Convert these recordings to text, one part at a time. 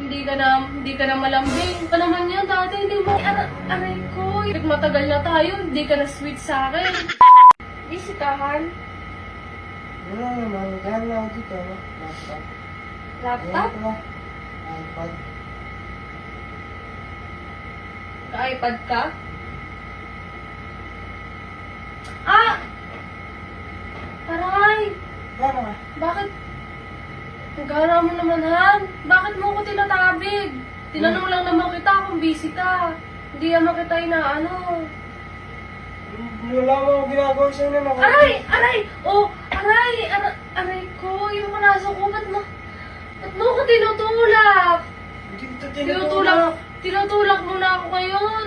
hindi ka na malambing. Pa naman yan, dati hindi mo, aray ko. Matagal na tayo, hindi ka na sweet sa akin. Bisitahan? Wala naman, kaya lang ako dito, no? Laptop. Laptop? Ayan, iPad. Ka-iPad ka? Ah! Aray! Paano ka? Bakit? Nagara mo naman, Han. Bakit mo ko tinatabig? Tinanong lang naman kita kung busy ka. Hindi naman kita inaano. Wala akong ginagawa sa'yo na nakapit. Aray! Aray! Oh! Aray! Aray ko! Yung kanaso ko, ba't mo ko tinutulak? Hindi kita tinutulak. Tinutulak mo na ako ngayon.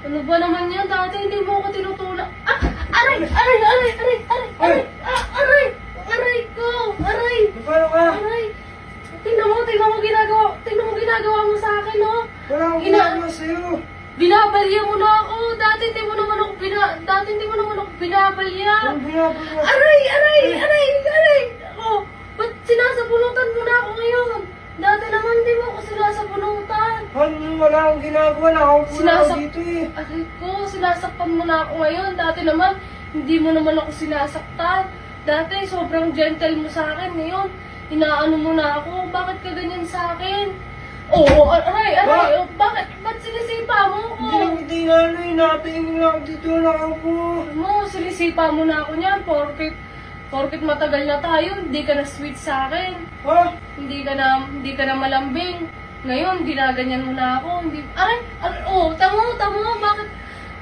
Ano ba naman yan? Dati hindi mo ako tinutulak. Ah! Aray! Aray! Aray! Aray! Aray! Aray! Ah! Aray! Aray ko! Aray! Paano ka? Aray! Tingnan mo ginagawa mo sa akin, oh. Wala akong ginagawa sa'yo. Binabalya mo na ako. Dati hindi mo naman ako binabalya. Ang binabalya. Aray! Aray! Aray! Aray! Oh, ba't sinasabunutan mo na ako ngayon? Dati naman hindi mo ako sinasabunutan. Han, wala akong ginagawa. Nakaupo na ako dito eh. Aray ko, sinasaktan mo na ako ngayon. Dati naman, hindi mo naman ako sinasaktan. Dati, sobrang gentle mo sa akin. Ngayon, inaano mo na ako. Bakit ka ganyan sa akin? Oo, aray! Oh, bakit? Ba't sinisipa mo ako? Hindi na ano eh. Nakatingin lang ako dito. Nakaupo. Sinisipa mo na ako niyan. Porkit matagal na tayo, hindi ka na sweet sa akin. Ha? Hindi ka na malambing. Ngayon, ginaganyan mo na ako. Tamo, bakit?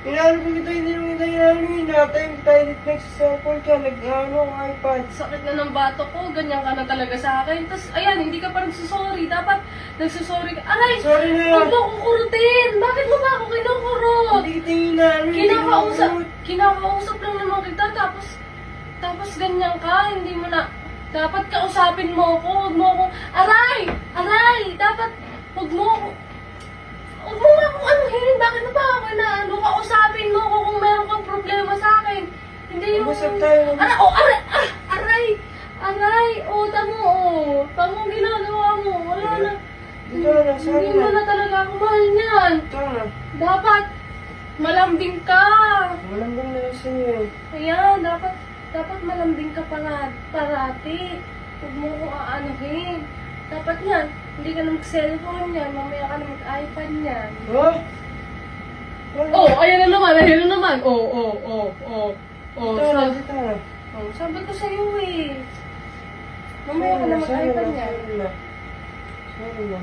Inaano ko kita, hindi mo kita inaano eh. Nakatayang tayo dito nagsiselfone ka. Nag-ano ko iPad. Sakit na ng bato ko, ganyan ka na talaga sa akin. Tapos, ayan, hindi ka pa nagsusorry. Dapat, nagsusorry ka. Aray! Sorry na yan. Huwag mo akong kurutin! Bakit mo ba ako kinukurot? Hindi kita inaano eh. Kinakausap lang naman kita, tapos ganyan ka, hindi mo na, dapat kausapin mo ako, huwag mo akong, aray, dapat, huwag mo nga akong anuhin, bakit na ba ako inaano, kausapin mo ako kung meron kang problema sa akin, hindi yung, Mag-usap tayo. tamo ginagawa mo, wala na, Ito na, sorry hindi mo na. na talaga ako mahal niyan, Ito na. dapat, malambing ka, Malambing na lang sa'yo eh. ayan, dapat malambing ka parati. Huwag mo ko aanuhin. Dapat yan, hindi ka na mag-cellphone yan, mamaya ka na mag-iPad yan. Ha? Oh, ayan na naman. Oh. Ito na, dito na. Sabi ko sa'yo eh. Mamaya ka na mag-iPad yan. Sorry na.